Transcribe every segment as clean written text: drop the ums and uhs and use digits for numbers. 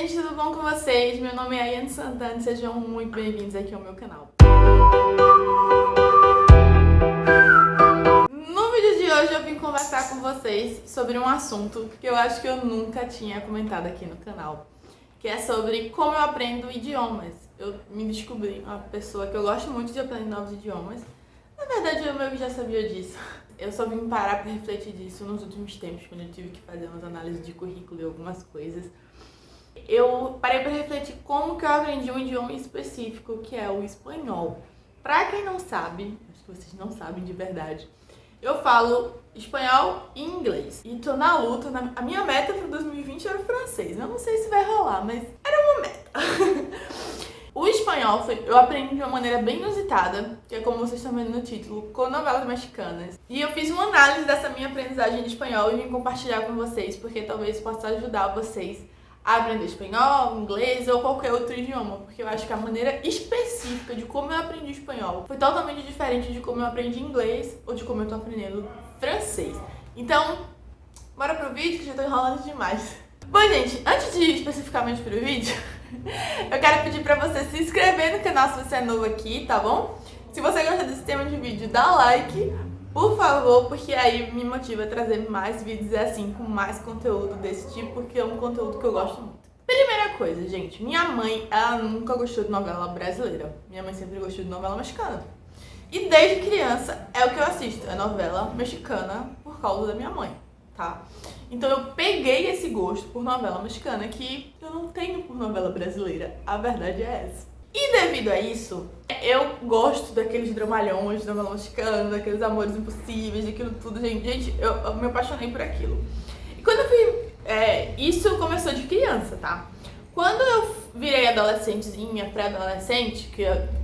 gente, tudo bom com vocês? Meu nome é Ayane Santana e sejam muito bem-vindos aqui ao meu canal. No vídeo de hoje eu vim conversar com vocês sobre um assunto que eu acho que eu nunca tinha comentado aqui no canal, que é sobre como eu aprendo idiomas. Eu me descobri uma pessoa que eu gosto muito de aprender novos idiomas. Na verdade, eu meio que já sabia disso. Eu só vim parar para refletir disso nos últimos tempos, quando eu tive que fazer umas análises de currículo e algumas coisas. Eu parei para refletir como que eu aprendi um idioma específico, que é o espanhol. Pra quem não sabe, acho que vocês não sabem de verdade, eu falo espanhol e inglês. E tô na luta, a minha meta para 2020 era o francês. Eu não sei se vai rolar, mas era uma meta. O espanhol eu aprendi de uma maneira bem inusitada, que é como vocês estão vendo no título, com novelas mexicanas. E eu fiz uma análise dessa minha aprendizagem de espanhol e vim compartilhar com vocês, porque talvez possa ajudar vocês a aprender espanhol, inglês ou qualquer outro idioma, porque eu acho que a maneira específica de como eu aprendi espanhol foi totalmente diferente de como eu aprendi inglês ou de como eu tô aprendendo francês. Então, bora pro vídeo que já tô enrolando demais. Bom, gente, antes de ir especificamente pro vídeo, eu quero pedir pra você se inscrever no canal se você é novo aqui, tá bom? Se você gosta desse tema de vídeo, dá like, por favor, porque aí me motiva a trazer mais vídeos assim, com mais conteúdo desse tipo, porque é um conteúdo que eu gosto muito. Primeira coisa, gente, minha mãe, ela nunca gostou de novela brasileira. Minha mãe sempre gostou de novela mexicana. E desde criança é o que eu assisto, é novela mexicana por causa da minha mãe, tá? Então eu peguei esse gosto por novela mexicana que eu não tenho por novela brasileira. A verdade é essa. E devido a isso, eu gosto daqueles dramalhões de novela mexicana, daqueles amores impossíveis, daquilo tudo. Gente, eu me apaixonei por aquilo. E quando eu fui... isso começou de criança, tá? Quando eu virei adolescentezinha, pré-adolescente, que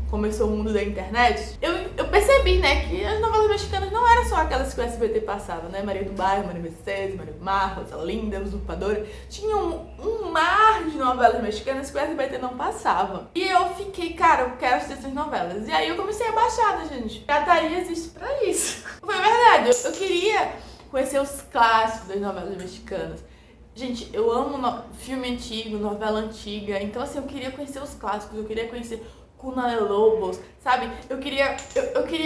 começou o mundo da internet, eu percebi, né, que as novelas mexicanas não eram só aquelas que o SBT passava, né? Maria do Bairro, Maria Mercedes, Maria do Mar, Rosa Linda, Usurpadora. Tinha um mar de novelas mexicanas que o SBT não passava. E eu fiquei, cara, eu quero assistir essas novelas. E aí eu comecei a baixar, né, gente? Pirataria existe pra isso. Foi verdade, eu queria conhecer os clássicos das novelas mexicanas. Gente, eu amo filme antigo, novela antiga, então assim, eu queria conhecer os clássicos, eu queria conhecer Cuna de Lobos, sabe? Eu queria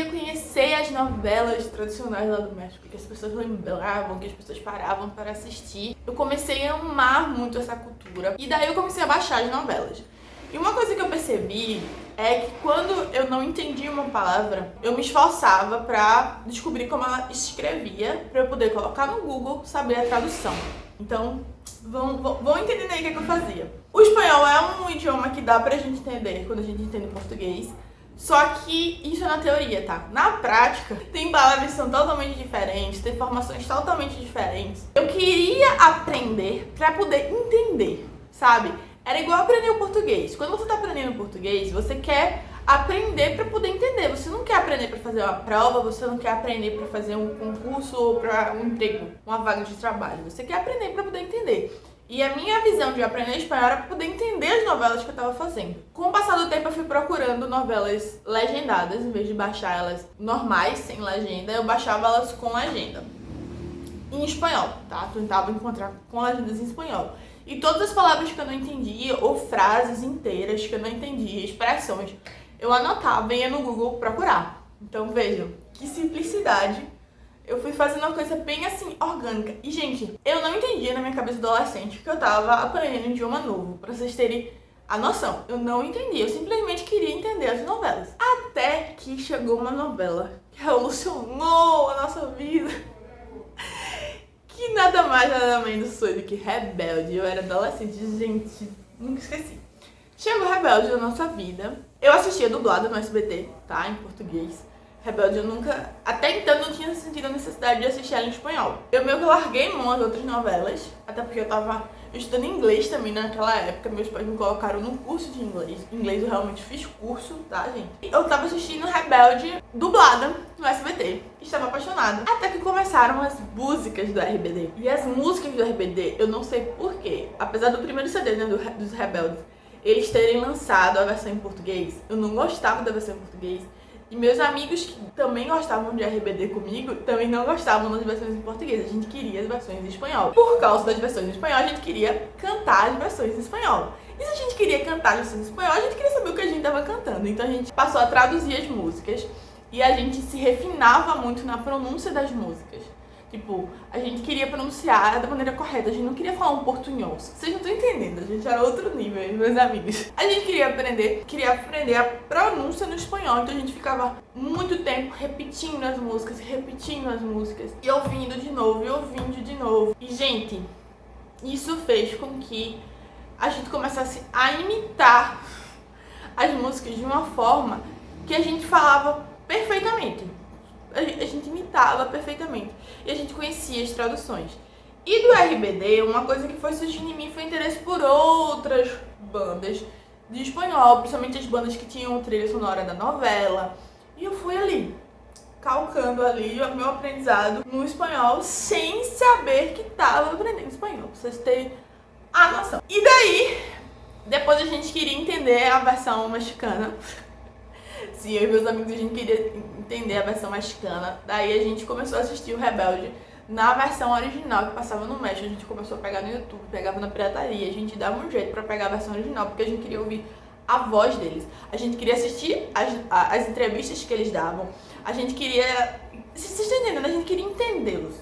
conhecer as novelas tradicionais lá do México, que as pessoas lembravam, que as pessoas paravam para assistir. Eu comecei a amar muito essa cultura, e daí eu comecei a baixar as novelas. E uma coisa que eu percebi é que quando eu não entendia uma palavra, eu me esforçava pra descobrir como ela escrevia, pra eu poder colocar no Google, saber a tradução. Então, vão entendendo aí o que eu fazia. O espanhol é um idioma que dá pra gente entender quando a gente entende português, só que isso é na teoria, tá? Na prática, tem palavras que são totalmente diferentes, tem formações totalmente diferentes. Eu queria aprender pra poder entender, sabe? Era igual aprender o português. Quando você tá aprendendo português, você quer aprender pra poder entender. Você não quer aprender pra fazer uma prova, você não quer aprender pra fazer um concurso ou pra um emprego, uma vaga de trabalho. Você quer aprender pra poder entender. E a minha visão de aprender espanhol era pra poder entender as novelas que eu tava fazendo. Com o passar do tempo, eu fui procurando novelas legendadas, em vez de baixar elas normais, sem legenda, eu baixava elas com legenda. Em espanhol, tá? Tentava encontrar com legendas em espanhol. E todas as palavras que eu não entendia, ou frases inteiras que eu não entendia, expressões, eu anotava e ia no Google procurar. Então vejam, que simplicidade. Eu fui fazendo uma coisa bem assim, orgânica. E gente, eu não entendia na minha cabeça adolescente que eu tava aprendendo um idioma novo, pra vocês terem a noção. Eu não entendia, eu simplesmente queria entender as novelas. Até que chegou uma novela que revolucionou a nossa vida. Que nada mais, nada menos foi do que Rebelde. Eu era adolescente, gente, nunca esqueci. Chegou Rebelde na nossa vida. Eu assistia dublado no SBT, tá? Em português. Rebelde eu nunca... Até então não tinha sentido a necessidade de assistir ela em espanhol. Eu meio que larguei mão as outras novelas, até porque eu tava estudando inglês também naquela época. Meus pais me colocaram num curso de inglês. Inglês eu realmente fiz curso, tá, gente? Eu tava assistindo Rebelde dublada no SBT. Estava apaixonada. Até que começaram as músicas do RBD. E as músicas do RBD, eu não sei porquê. Apesar do primeiro CD, né, dos Rebeldes, eles terem lançado a versão em português, eu não gostava da versão em português. E meus amigos que também gostavam de RBD comigo, também não gostavam das versões em português. A gente queria as versões em espanhol. Por causa das versões em espanhol, a gente queria cantar as versões em espanhol. E se a gente queria cantar as versões em espanhol, a gente queria saber o que a gente estava cantando. Então a gente passou a traduzir as músicas e a gente se refinava muito na pronúncia das músicas. Tipo, a gente queria pronunciar da maneira correta, a gente não queria falar um portunhol. Vocês não estão entendendo, a gente era outro nível, meus amigos. A gente queria aprender a pronúncia no espanhol, então a gente ficava muito tempo repetindo as músicas e ouvindo de novo, e ouvindo de novo. E, gente, isso fez com que a gente começasse a imitar as músicas de uma forma que a gente falava perfeitamente. A gente imitava perfeitamente. E a gente conhecia as traduções. E do RBD, uma coisa que foi surgindo em mim foi interesse por outras bandas de espanhol, principalmente as bandas que tinham trilha sonora da novela. E eu fui ali, calcando ali o meu aprendizado no espanhol, sem saber que estava aprendendo espanhol, pra vocês terem a noção. E daí, depois a gente queria entender a versão mexicana. Sim, eu e meus amigos, a gente queria entender a versão mexicana. Daí a gente começou a assistir o Rebelde na versão original que passava no México. A gente começou a pegar no YouTube, pegava na pirataria. A gente dava um jeito pra pegar a versão original, porque a gente queria ouvir a voz deles. A gente queria assistir as entrevistas que eles davam. A gente queria... Vocês estão entendendo? A gente queria entendê-los.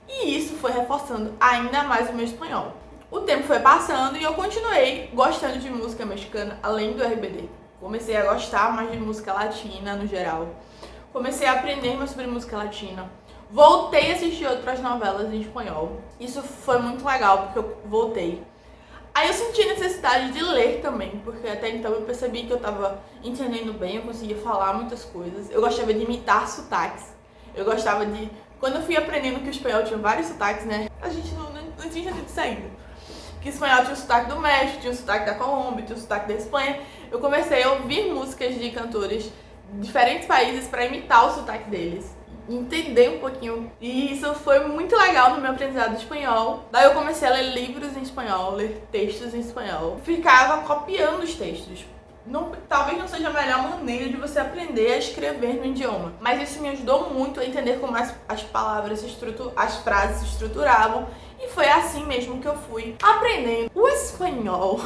E isso foi reforçando ainda mais o meu espanhol. O tempo foi passando e eu continuei gostando de música mexicana, além do RBD. Comecei a gostar mais de música latina no geral. Comecei a aprender mais sobre música latina. Voltei a assistir outras novelas em espanhol. Isso foi muito legal, porque eu voltei. Aí eu senti a necessidade de ler também, porque até então eu percebi que eu tava entendendo bem, eu conseguia falar muitas coisas. Eu gostava de imitar sotaques. Eu gostava de... Quando eu fui aprendendo que o espanhol tinha vários sotaques, né? A gente não tinha entendido isso ainda. Que o espanhol tinha o sotaque do México, tinha o sotaque da Colômbia, tinha o sotaque da Espanha. Eu comecei a ouvir músicas de cantores de diferentes países para imitar o sotaque deles, entender um pouquinho. E isso foi muito legal no meu aprendizado de espanhol. Daí eu comecei a ler livros em espanhol, ler textos em espanhol. Ficava copiando os textos. Talvez não seja a melhor maneira de você aprender a escrever no idioma, mas isso me ajudou muito a entender como as palavras, as frases se estruturavam. E foi assim mesmo que eu fui aprendendo o espanhol,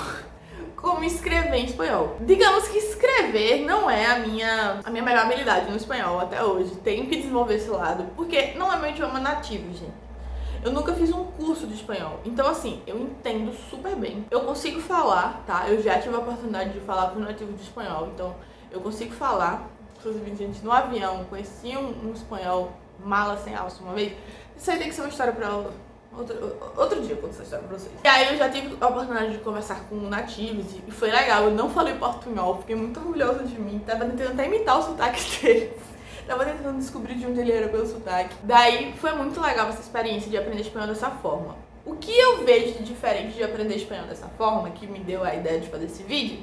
como escrever em espanhol. Digamos que escrever não é a minha melhor habilidade no espanhol até hoje. Tenho que desenvolver esse lado, porque não é meu idioma nativo, gente. Eu nunca fiz um curso de espanhol, então assim, eu entendo super bem. Eu consigo falar, tá? Eu já tive a oportunidade de falar com nativos de espanhol, então eu consigo falar. Inclusive, gente, no avião, conheci um espanhol mala sem alça uma vez. Isso aí tem que ser uma história pra outro dia eu conto essa história pra vocês. E aí eu já tive a oportunidade de conversar com nativos e foi legal. Eu não falei portunhol, fiquei muito orgulhosa de mim. Tava tentando até imitar o sotaque deles. Tava tentando descobrir de onde ele era pelo sotaque. Daí foi muito legal essa experiência de aprender espanhol dessa forma. O que eu vejo de diferente de aprender espanhol dessa forma, que me deu a ideia de fazer esse vídeo,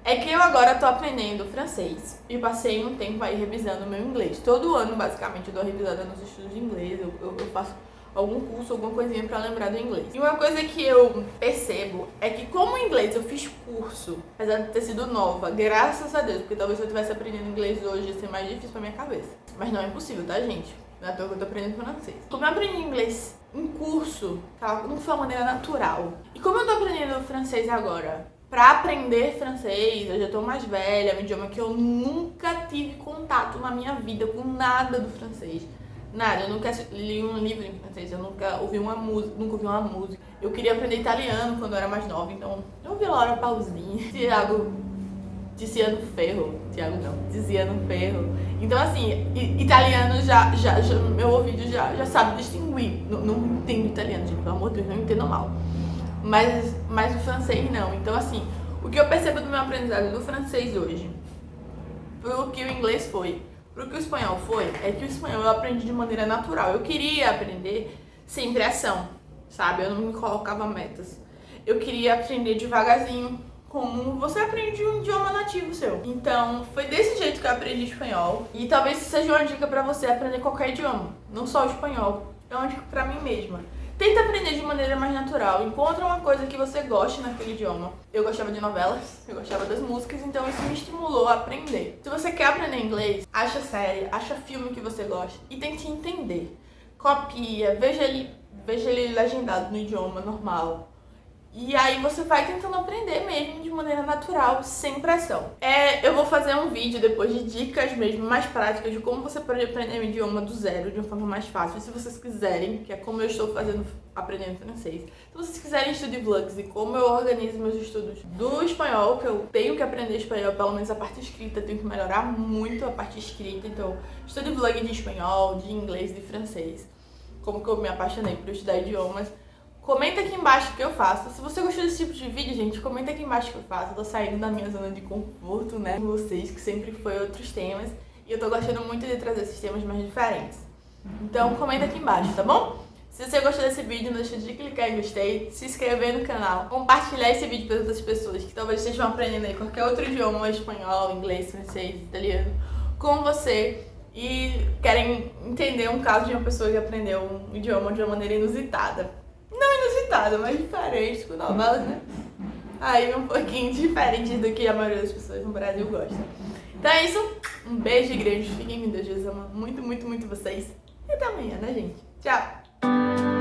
é que eu agora tô aprendendo francês e passei um tempo aí revisando o meu inglês. Todo ano, basicamente, eu dou revisada nos estudos de inglês, eu faço algum curso, alguma coisinha pra lembrar do inglês. E uma coisa que eu percebo é que como inglês eu fiz curso, apesar de ter sido nova, graças a Deus, porque talvez se eu tivesse aprendendo inglês hoje ia ser mais difícil pra minha cabeça. Mas não é impossível, tá, gente? Não é à toa que eu tô aprendendo francês. Como eu aprendi inglês em curso, tá? Não foi uma maneira natural. E como eu tô aprendendo francês agora, pra aprender francês, eu já tô mais velha, é um idioma que eu nunca tive contato na minha vida com nada do francês. Nada, eu nunca li um livro em francês, eu nunca ouvi uma música, Eu queria aprender italiano quando eu era mais nova, então eu ouvi Laura Pausini, Tiziano Ferro. Então assim, italiano meu ouvido já sabe distinguir. Não entendo italiano, gente, pelo amor de Deus, não entendo mal. Mas o francês não. Então assim, o que eu percebo do meu aprendizado do francês hoje, pro que o inglês foi, pro que o espanhol foi, é que o espanhol eu aprendi de maneira natural. Eu queria aprender sem pressão, sabe? Eu não me colocava metas. Eu queria aprender devagarzinho, como você aprende um idioma nativo seu. Então, foi desse jeito que eu aprendi espanhol. E talvez isso seja uma dica pra você aprender qualquer idioma, não só o espanhol. É uma dica pra mim mesma. Tenta aprender de maneira mais natural. Encontra uma coisa que você goste naquele idioma. Eu gostava de novelas, eu gostava das músicas, então isso me estimulou a aprender. Se você quer aprender inglês, acha série, acha filme que você gosta e tente entender. Copia, veja ele legendado no idioma normal. E aí você vai tentando aprender mesmo de maneira natural, sem pressão. Eu vou fazer um vídeo depois de dicas mesmo mais práticas de como você pode aprender um idioma do zero de uma forma mais fácil. Se vocês quiserem, que é como eu estou aprendendo francês. Se vocês quiserem estudar vlogs e como eu organizo meus estudos do espanhol, que eu tenho que aprender espanhol, pelo menos a parte escrita, tenho que melhorar muito a parte escrita. Então, estude vlog de espanhol, de inglês, de francês. Como que eu me apaixonei por estudar idiomas. Comenta aqui embaixo o que eu faço. Se você gostou desse tipo de vídeo, gente, comenta aqui embaixo o que eu faço. Eu tô saindo da minha zona de conforto, né, com vocês, que sempre foi outros temas. E eu tô gostando muito de trazer esses temas mais diferentes. Então, comenta aqui embaixo, tá bom? Se você gostou desse vídeo, não deixa de clicar em gostei, se inscrever no canal, compartilhar esse vídeo para outras pessoas que talvez estejam aprendendo aí qualquer outro idioma, espanhol, inglês, francês, italiano, com você. E querem entender um caso de uma pessoa que aprendeu um idioma de uma maneira inusitada. Não inusitada, mas diferente, com novelas, né? Aí um pouquinho diferente do que a maioria das pessoas no Brasil gosta. Então é isso, um beijo grande, fiquem com Deus, Deus ama muito, muito, muito vocês. E até amanhã, né, gente? Tchau!